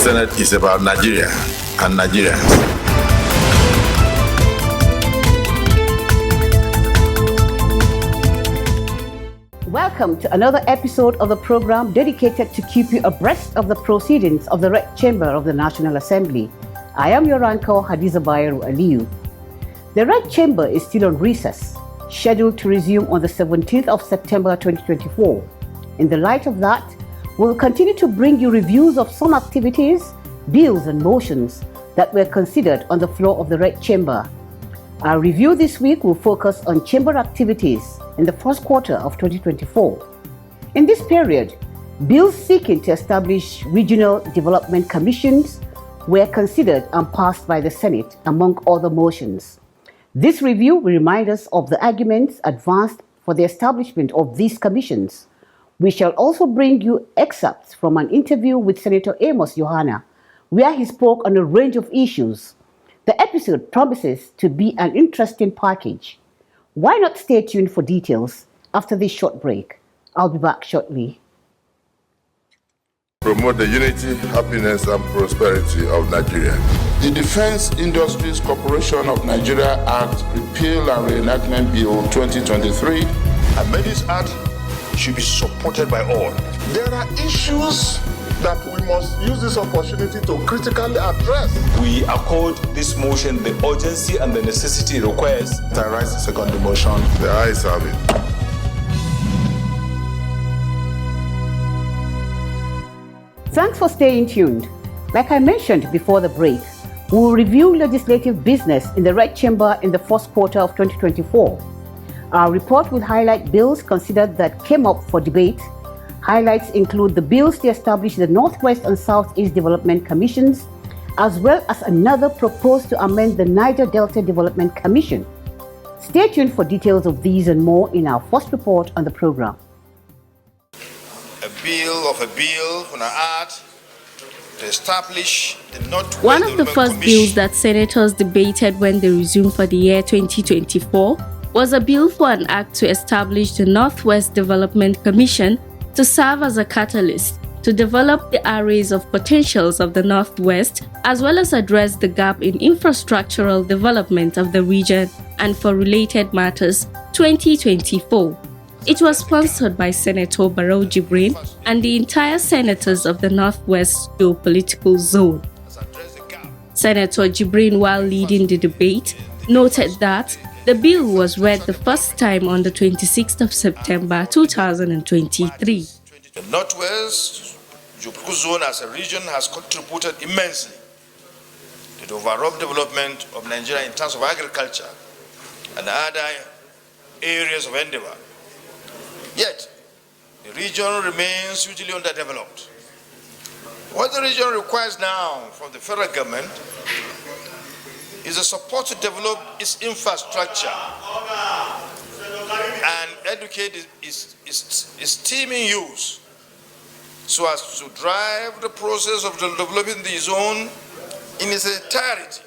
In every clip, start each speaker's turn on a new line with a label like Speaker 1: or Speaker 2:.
Speaker 1: Senate is about Nigeria and Nigerians.
Speaker 2: Welcome to another episode of the program dedicated to keep you abreast of the proceedings of the Red Chamber of the National Assembly. I am your anchor, Hadiza Bayero Aliyu. The Red Chamber is still on recess, scheduled to resume on the 17th of September 2024. In the light of that, we will continue to bring you reviews of some activities, bills and motions that were considered on the floor of the Red Chamber. Our review this week will focus on chamber activities in the first quarter of 2024. In this period, bills seeking to establish regional development commissions were considered and passed by the Senate, among other motions. This review will remind us of the arguments advanced for the establishment of these commissions. We shall also bring you excerpts from an interview with Senator Amos Yohanna, where he spoke on a range of issues. The episode promises to be an interesting package. Why not stay tuned for details after this short break? I'll be back shortly.
Speaker 1: Promote the unity, happiness, and prosperity of Nigeria.
Speaker 3: The Defense Industries Corporation of Nigeria Act, Repeal and Reenactment Bill 2023.
Speaker 4: And this act should be supported by all.
Speaker 3: There are issues that we must use this opportunity to critically address.
Speaker 4: We accord this motion the urgency and the necessity it requires.
Speaker 3: I rise the second motion.
Speaker 1: The ayes have it.
Speaker 2: Thanks for staying tuned. Like I mentioned before the break, we will review legislative business in the Red Chamber in the first quarter of 2024. Our report will highlight bills considered that came up for debate. Highlights include the bills to establish the Northwest and Southeast Development Commissions, as well as another proposed to amend the Niger Delta Development Commission. Stay tuned for details of these and more in our first report on the program.
Speaker 1: A bill on an act to establish the Northwest.
Speaker 5: One of the first bills that senators debated when they resumed for the year 2024 was a bill for an act to establish the Northwest Development Commission to serve as a catalyst to develop the arrays of potentials of the Northwest, as well as address the gap in infrastructural development of the region and for related matters 2024. It was sponsored by Senator Barrow Jibrin and the entire senators of the Northwest geopolitical zone. Senator Jibrin, while leading the debate, noted that the bill was read the first time on the 26th of September 2023.
Speaker 1: The Northwest geopolitical zone as a region has contributed immensely to the overall development of Nigeria in terms of agriculture and other areas of endeavor. Yet, the region remains hugely underdeveloped. What the region requires now from the federal government is a support to develop its infrastructure and educate its teeming youth so as to drive the process of developing the zone in its entirety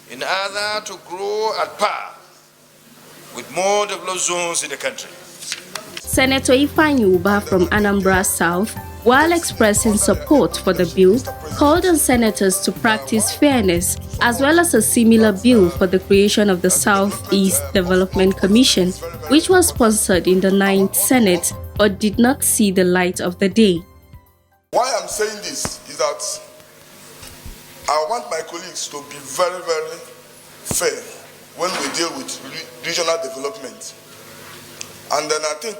Speaker 1: in order to grow at par with more developed zones in the country.
Speaker 5: Senator Ifeanyi Ubah from Anambra South, while expressing support for the bill, called on senators to practice fairness, as well as a similar bill for the creation of the Southeast Development Commission, which was sponsored in the 9th Senate but did not see the light of the day.
Speaker 3: Why I'm saying this is that I want my colleagues to be very, very fair when we deal with regional development. And then I think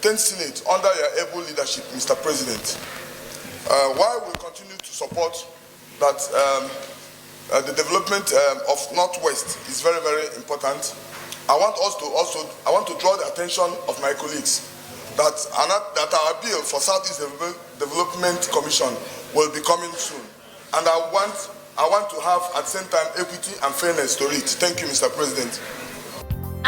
Speaker 3: 10th Senate, under your able leadership, Mr. President, while we continue to support that the development of Northwest is very, very important, I want to draw the attention of my colleagues that our bill for Southeast Development Commission will be coming soon. And I want to have at the same time equity and fairness to it. Thank you, Mr. President.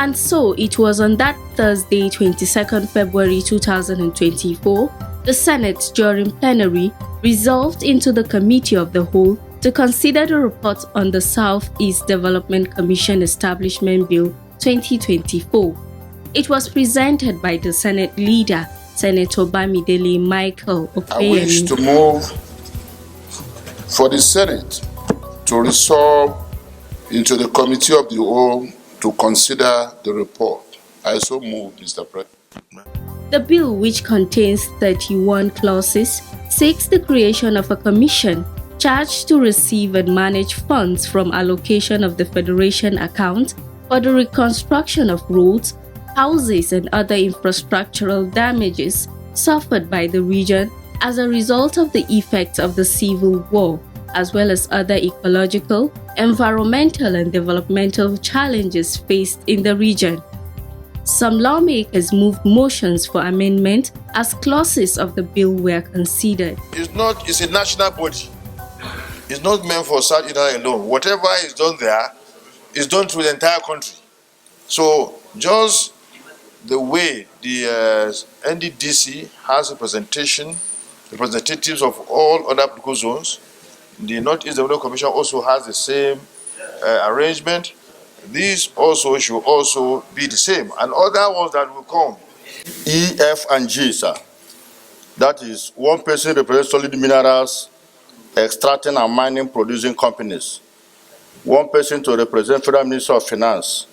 Speaker 5: And so it was on that Thursday, 22nd February 2024, the Senate, during plenary, resolved into the Committee of the Whole to consider the report on the Southeast Development Commission Establishment Bill 2024. It was presented by the Senate leader, Senator Bamidele Michael Opeyemi.
Speaker 3: I wish to move
Speaker 6: for the Senate to resolve into the Committee of the Whole to consider the report. I so move, Mr. President.
Speaker 5: The bill, which contains 31 clauses, seeks the creation of a commission charged to receive and manage funds from allocation of the Federation account for the reconstruction of roads, houses, and other infrastructural damages suffered by the region as a result of the effects of the civil war, as well as other ecological, environmental, and developmental challenges faced in the region. Some lawmakers moved motions for amendment as clauses of the bill were considered.
Speaker 1: It's a national body. It's not meant for South Sudan alone. Whatever is done there is done through the entire country. So just the way the NDDC has representatives of all other political zones, the Northeast Development Commission also has the same arrangement. These also should also be the same, and other ones that will come.
Speaker 7: E, F, and G, sir. That is, one person represents solid minerals, extracting and mining producing companies. One person to represent Federal Minister of Finance.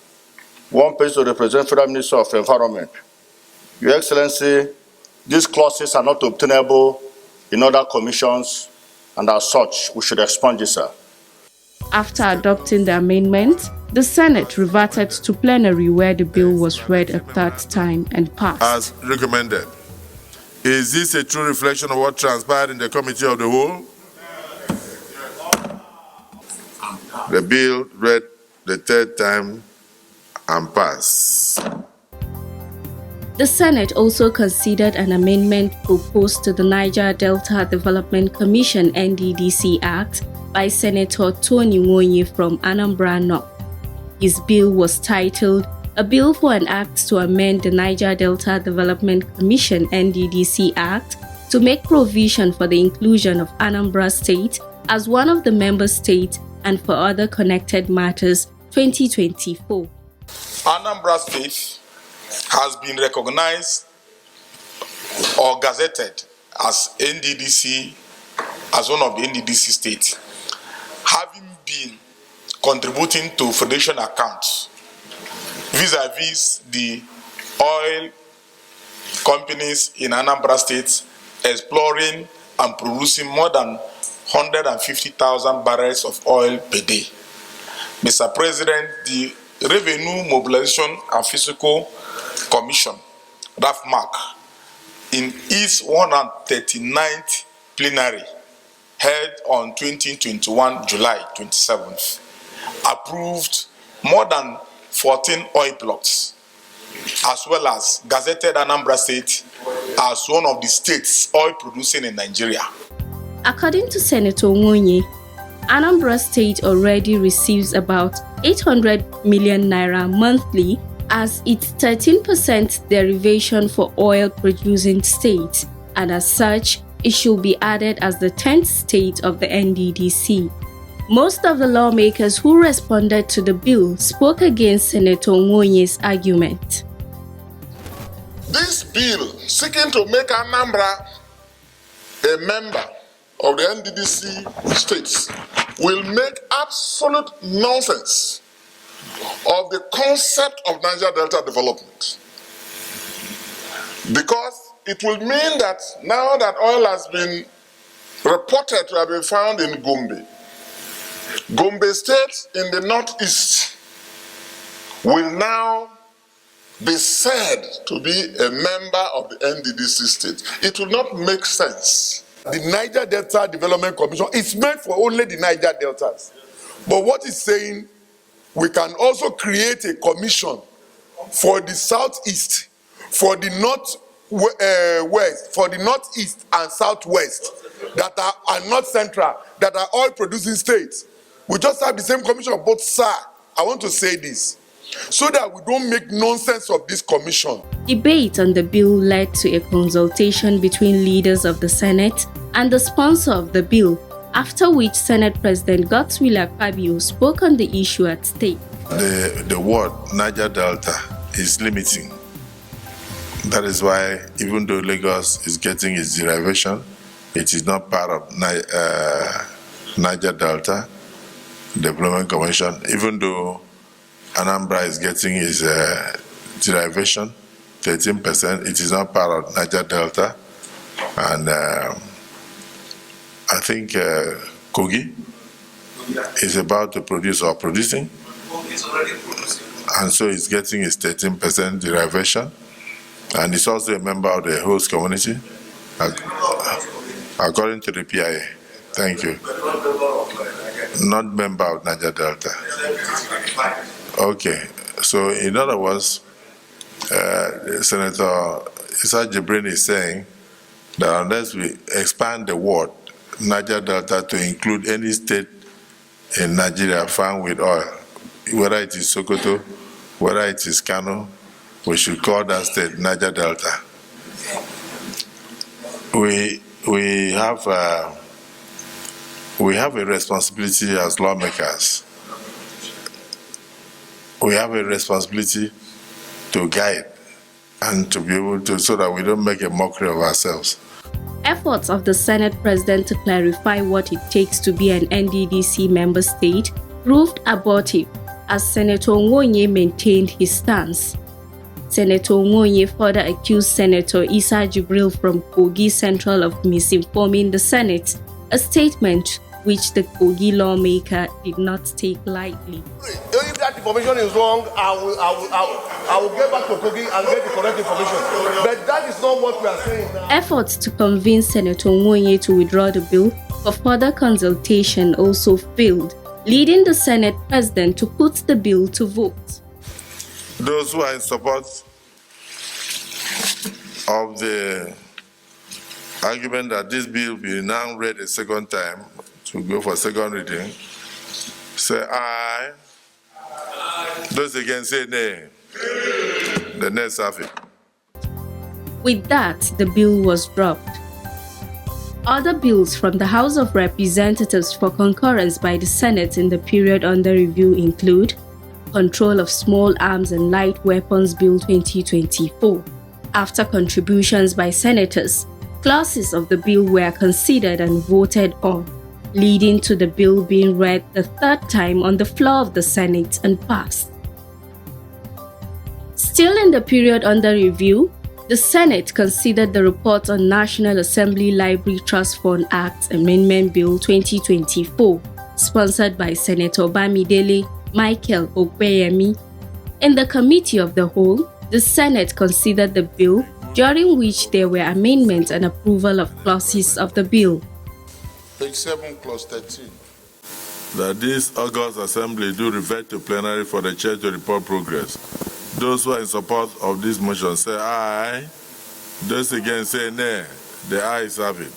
Speaker 7: One person to represent Federal Minister of Environment. Your Excellency, these clauses are not obtainable in other commissions, and as such, we should expunge it, sir.
Speaker 5: After adopting the amendment, the Senate reverted to plenary where the bill was read a third time and passed.
Speaker 8: As recommended. Is this a true reflection of what transpired in the Committee of the Whole? The bill read the third time and passed.
Speaker 5: The Senate also considered an amendment proposed to the Niger Delta Development Commission NDDC Act by Senator Tony Nwonye from Anambra North. His bill was titled A Bill for an Act to Amend the Niger Delta Development Commission NDDC Act to make provision for the inclusion of Anambra State as one of the member states and for other connected matters 2024.
Speaker 3: Anambra State has been recognized or gazetted as NDDC, as one of the NDDC states, having been contributing to Federation accounts vis-a-vis the oil companies in Anambra State, exploring and producing more than 150,000 barrels of oil per day. Mr. President, the Revenue Mobilization and Fiscal Commission, RAFMAC, in its 139th plenary held on 2021 July 27th, approved more than 14 oil blocks, as well as gazetted Anambra State as one of the states oil producing in Nigeria.
Speaker 5: According to Senator Nwonye, Anambra State already receives about 800 million naira monthly as its 13% derivation for oil-producing states, and as such, it should be added as the 10th state of the NDDC. Most of the lawmakers who responded to the bill spoke against Senator Nwonye's argument.
Speaker 6: This bill seeking to make Anambra a member of the NDDC states will make absolute nonsense of the concept of Niger Delta development. Because it will mean that now that oil has been reported to have been found in Gombe State in the northeast will now be said to be a member of the NDDC state. It will not make sense. The Niger Delta Development Commission is meant for only the Niger Deltas. But what it's saying, we can also create a commission for the southeast, for the west, for the northeast and southwest that are not central, that are oil producing states. We just have the same commission. But sir, I want to say this, so that we don't make nonsense of this commission.
Speaker 5: Debate on the bill led to a consultation between leaders of the Senate and the sponsor of the bill, after which Senate President Godswill Akpabio spoke on the issue at stake.
Speaker 8: The word Niger Delta is limiting. That is why, even though Lagos is getting its derivation, it is not part of Niger Delta Development Commission, even though Anambra is getting his derivation, 13%, it is not part of Niger Delta. And I think Kogi is about to produce or producing. And so he's getting his 13% derivation. And he's also a member of the host community, according to the PIA. Thank you. Not member of Niger Delta. Okay, so in other words, Senator Issa Jibrin is saying that unless we expand the word Niger Delta to include any state in Nigeria found with oil, whether it is Sokoto, whether it is Kano, we should call that state Niger Delta. We have a responsibility as lawmakers. We have a responsibility to guide and to be able to, so that we don't make a mockery of ourselves.
Speaker 5: Efforts of the Senate President to clarify what it takes to be an NDDC member state proved abortive as Senator Nwonye maintained his stance. Senator Nwonye further accused Senator Issa Jibril from Kogi Central of misinforming the Senate, a statement which the Kogi lawmaker did not take lightly.
Speaker 9: If that information is wrong, I will get back to Kogi and get the correct information. But that is not what we are saying now.
Speaker 5: Efforts to convince Senator Nwonye to withdraw the bill for further consultation also failed, leading the Senate President to put the bill to vote.
Speaker 8: Those who are in support of the argument that this bill be now read a second time to go for second reading, say aye. Those against say nay. The nays have it.
Speaker 5: With that, the bill was dropped. Other bills from the House of Representatives for concurrence by the Senate in the period under review include Control of Small Arms and Light Weapons Bill 2024. After contributions by senators, clauses of the bill were considered and voted on, leading to the bill being read the third time on the floor of the Senate and passed. Still in the period under review, the Senate considered the report on National Assembly Library Trust Fund Act Amendment Bill 2024, sponsored by Senator Bamidele Michael Okweyemi. In the Committee of the Whole, the Senate considered the bill, during which there were amendments and approval of clauses of the bill.
Speaker 6: Page 7, clause 13.
Speaker 8: That this August Assembly do revert to plenary for the Church to report progress. Those who are in support of this motion say aye. Those against say nay. The ayes have it.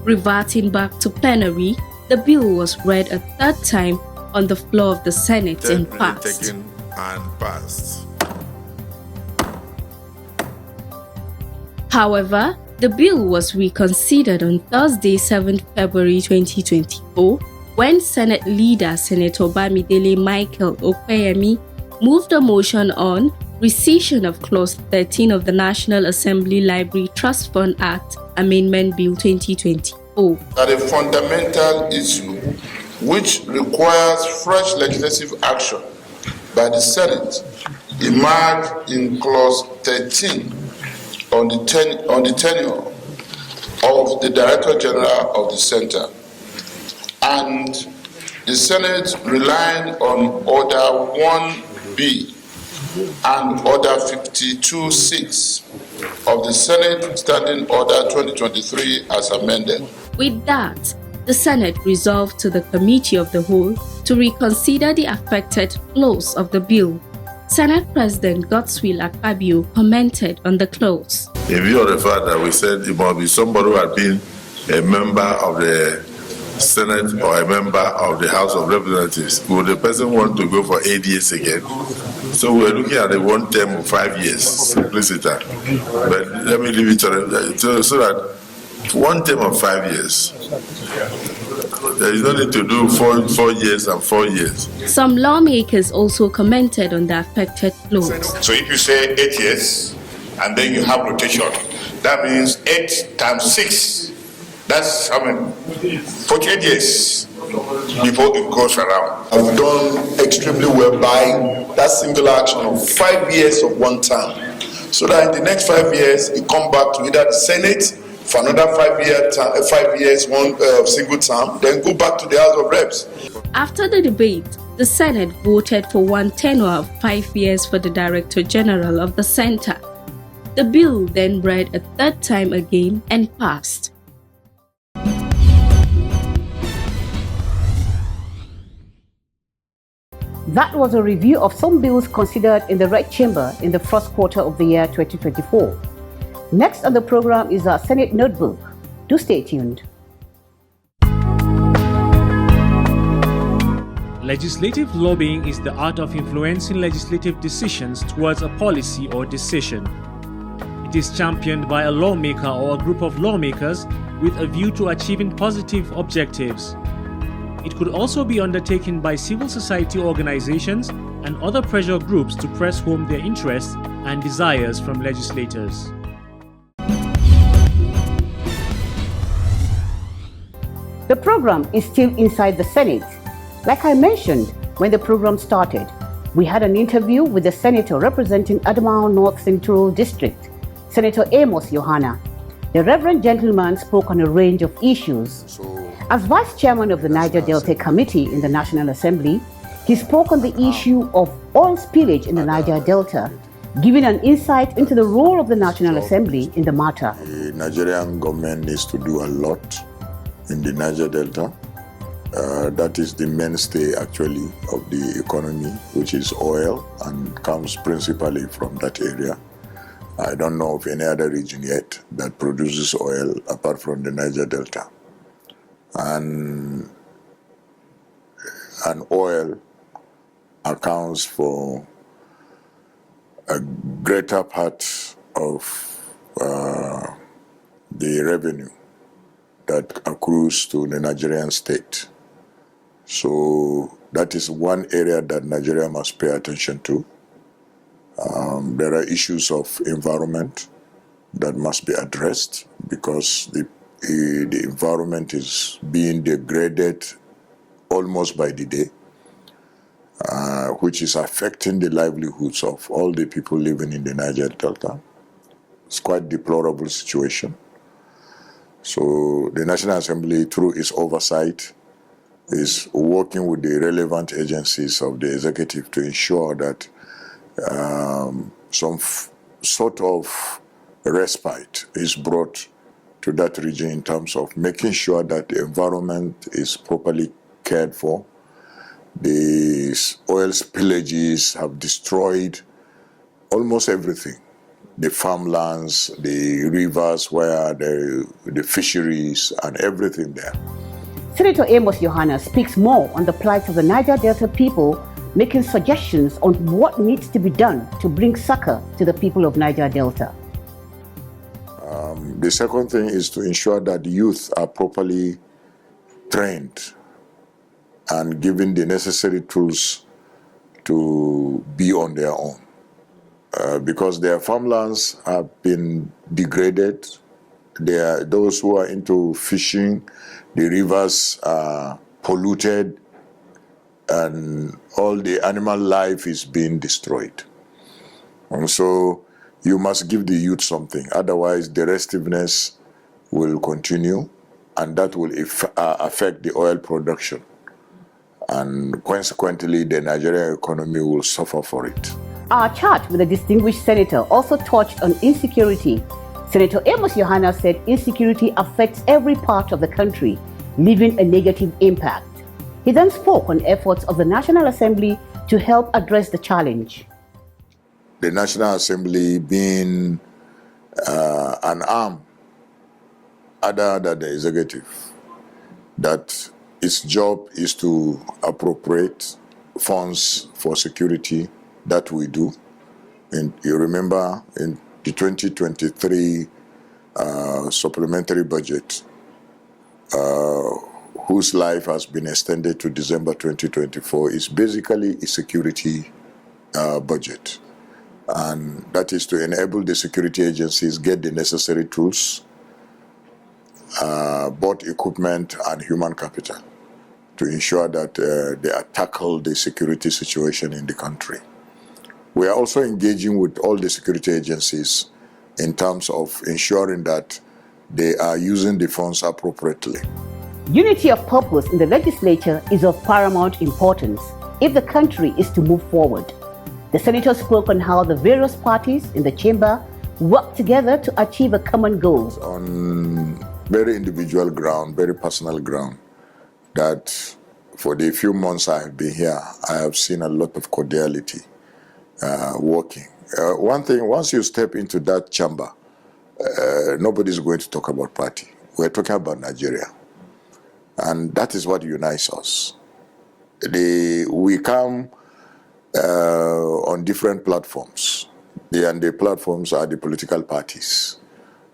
Speaker 5: Reverting back to plenary, the bill was read a third time on the floor of the Senate and passed.
Speaker 8: Taken and passed.
Speaker 5: However, the bill was reconsidered on Thursday, 7th February 2024, when Senate leader Senator Bamidele Michael Okweyemi moved a motion on rescission of Clause 13 of the National Assembly Library Trust Fund Act Amendment Bill 2024.
Speaker 6: That a fundamental issue which requires fresh legislative action by the Senate emerged in Clause 13 on the tenure of the Director General of the Center, and the Senate relying on Order 1B and Order 52.6 of the Senate Standing Order 2023 as amended.
Speaker 5: With that, the Senate resolved to the Committee of the Whole to reconsider the affected clause of the bill. Senate President Godswill Akpabio commented on the clause.
Speaker 8: In view of the fact that we said it must be somebody who had been a member of the Senate or a member of the House of Representatives, would the person want to go for 8 years again? So we're looking at a one term of 5 years, simplicity. But let me leave it to so that one term of 5 years. There is no need to do 4 years and 4 years.
Speaker 5: Some lawmakers also commented on the affected clause.
Speaker 10: So if you say 8 years and then you have rotation, that means 8 times 6
Speaker 6: That's how many? 48 years before it goes around. I've done extremely well by that single action of 5 years of one term. So that in the next 5 years, it come back to either the Senate for another 5 years, one single term, then go back to the House of Reps.
Speaker 5: After the debate, the Senate voted for one tenure of 5 years for the Director General of the Center. The bill then read a third time again and passed.
Speaker 2: That was a review of some bills considered in the Red Chamber in the first quarter of the year 2024. Next on the program is our Senate Notebook. Do stay tuned.
Speaker 10: Legislative lobbying is the art of influencing legislative decisions towards a policy or decision. It is championed by a lawmaker or a group of lawmakers with a view to achieving positive objectives. It could also be undertaken by civil society organizations and other pressure groups to press home their interests and desires from legislators.
Speaker 2: The program is still inside the Senate. Like I mentioned when the program started, we had an interview with the senator representing Adamawa North Central District, Senator Amos Yohanna. The Reverend gentleman spoke on a range of issues. As Vice Chairman of the Niger Delta Committee in the National Assembly, he spoke on the issue of oil spillage in the Niger Delta, giving an insight into the role of the National Assembly in the matter.
Speaker 11: The Nigerian government needs to do a lot in the Niger Delta. That is the mainstay actually of the economy, which is oil and comes principally from that area. I don't know of any other region yet that produces oil apart from the Niger Delta. And oil accounts for a greater part of the revenue that accrues to the Nigerian state. So that is one area that Nigeria must pay attention to. There are issues of environment that must be addressed because the environment is being degraded almost by the day, which is affecting the livelihoods of all the people living in the Niger Delta. It's quite a deplorable situation. So the National Assembly, through its oversight, is working with the relevant agencies of the executive to ensure that some sort of respite is brought to that region in terms of making sure that the environment is properly cared for. The oil spillages have destroyed almost everything. The farmlands, the rivers where the fisheries and everything there.
Speaker 2: Senator Amos Yohanna speaks more on the plight of the Niger Delta people, making suggestions on what needs to be done to bring succor to the people of Niger Delta.
Speaker 11: The second thing is to ensure that youth are properly trained and given the necessary tools to be on their own. Because their farmlands have been degraded. There are those who are into fishing, the rivers are polluted, and all the animal life is being destroyed. And so you must give the youth something, otherwise the restiveness will continue, and that will affect the oil production. And consequently, the Nigerian economy will suffer for it.
Speaker 2: Our chat with the distinguished senator also touched on insecurity. Senator Amos Yohanna said insecurity affects every part of the country, leaving a negative impact. He then spoke on efforts of the National Assembly to help address the challenge.
Speaker 11: The National Assembly being an arm other than the executive, that its job is to appropriate funds for security. That we do. And you remember in the 2023 supplementary budget, whose life has been extended to December 2024, is basically a security budget. And that is to enable the security agencies get the necessary tools both equipment and human capital to ensure that they tackle the security situation in the country. We are also engaging with all the security agencies in terms of ensuring that they are using the funds appropriately.
Speaker 2: Unity of purpose in the legislature is of paramount importance if the country is to move forward. The senator spoke on how the various parties in the chamber work together to achieve a common goal.
Speaker 11: On very individual ground, very personal ground, that for the few months I have been here, I have seen a lot of cordiality working. One thing, once you step into that chamber, nobody's going to talk about party. We're talking about Nigeria. And that is what unites us. We come on different platforms, and the platforms are the political parties.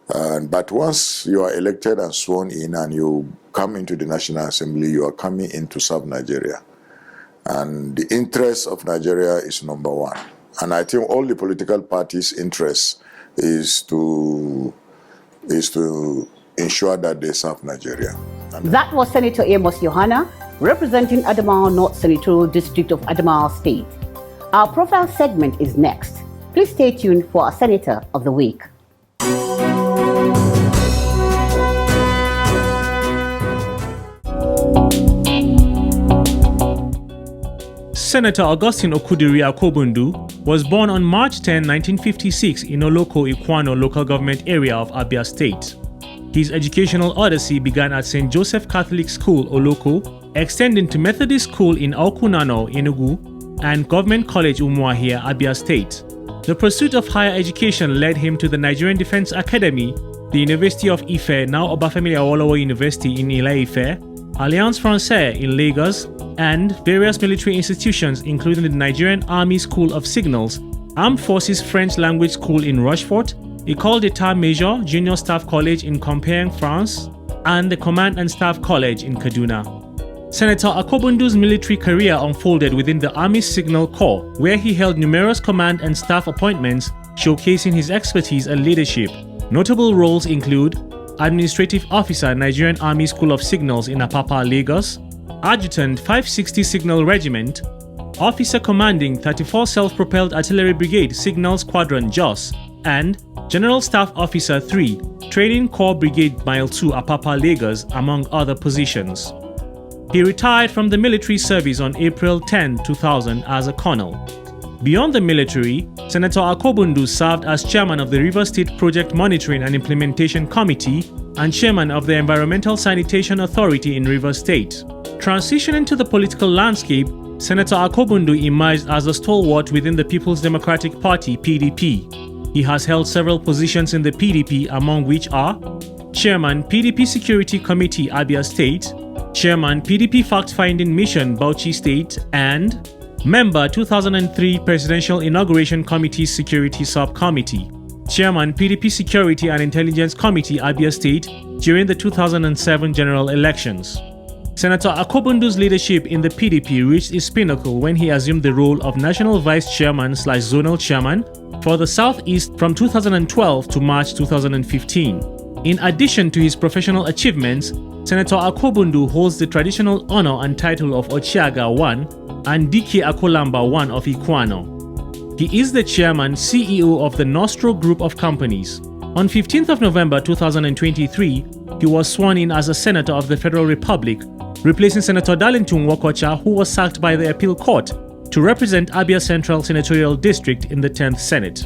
Speaker 11: But once you are elected and sworn in and you come into the National Assembly, you are coming in to serve Nigeria. And the interest of Nigeria is number one. And I think all the political parties' interest is to ensure that they serve Nigeria.
Speaker 2: That was Senator Amos Yohanna, representing Adamawa North Senatorial District of Adamawa State. Our profile segment is next. Please stay tuned for our Senator of the Week.
Speaker 10: Senator Augustine Okudiri Akobundu was born on March 10, 1956 in Oloko, Ikwano local government area of Abia State. His educational odyssey began at St. Joseph Catholic School, Oloko, extending to Methodist School in Aukunano, Enugu, and Government College Umuahia, Abia State. The pursuit of higher education led him to the Nigerian Defense Academy, the University of Ife, now Obafemi Awolowo University in Ile-Ife, Alliance Francaise in Lagos, and various military institutions including the Nigerian Army School of Signals, Armed Forces French Language School in Rochefort, École d'État-Major Junior Staff College in Compiègne, France, and the Command and Staff College in Kaduna. Senator Akobundu's military career unfolded within the Army's Signal Corps, where he held numerous command and staff appointments, showcasing his expertise and leadership. Notable roles include Administrative Officer, Nigerian Army School of Signals in Apapa, Lagos, Adjutant 560 Signal Regiment, Officer Commanding 34 Self-Propelled Artillery Brigade Signal Squadron JOS, and General Staff Officer 3, Training Corps Brigade Mile 2 Apapa, Lagos, among other positions. He retired from the military service on April 10, 2000 as a colonel. Beyond the military, Senator Akobundu served as chairman of the Rivers State Project Monitoring and Implementation Committee and chairman of the Environmental Sanitation Authority in Rivers State. Transitioning to the political landscape, Senator Akobundu emerged as a stalwart within the People's Democratic Party (PDP). He has held several positions in the PDP, among which are Chairman, PDP Security Committee, Abia State, Chairman, PDP Fact-Finding Mission, Bauchi State, and Member, 2003 Presidential Inauguration Committee Security Subcommittee, Chairman, PDP Security and Intelligence Committee, Abia State, during the 2007 general elections. Senator Akobundu's leadership in the PDP reached its pinnacle when he assumed the role of National Vice Chairman/Zonal Chairman for the Southeast from 2012 to March 2015. In addition to his professional achievements, Senator Akobundu holds the traditional honor and title of Ochiaga I and Dike Akolamba I of Ikwano. He is the chairman CEO of the Nostro Group of Companies. On 15th of November 2023, he was sworn in as a Senator of the Federal Republic, replacing Senator Darlington Wokocha, who was sacked by the Appeal Court, to represent Abia Central Senatorial District in the 10th Senate.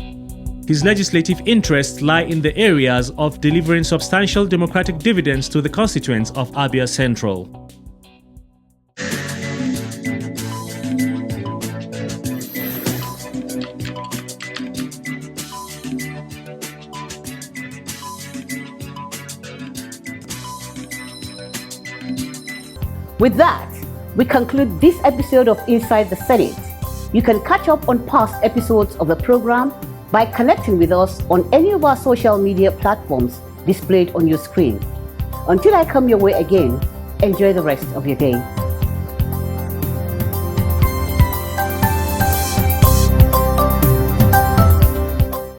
Speaker 10: His legislative interests lie in the areas of delivering substantial democratic dividends to the constituents of Abia Central.
Speaker 2: With that, we conclude this episode of Inside the Senate. You can catch up on past episodes of the program by connecting with us on any of our social media platforms displayed on your screen. Until I come your way again, enjoy the rest of your day.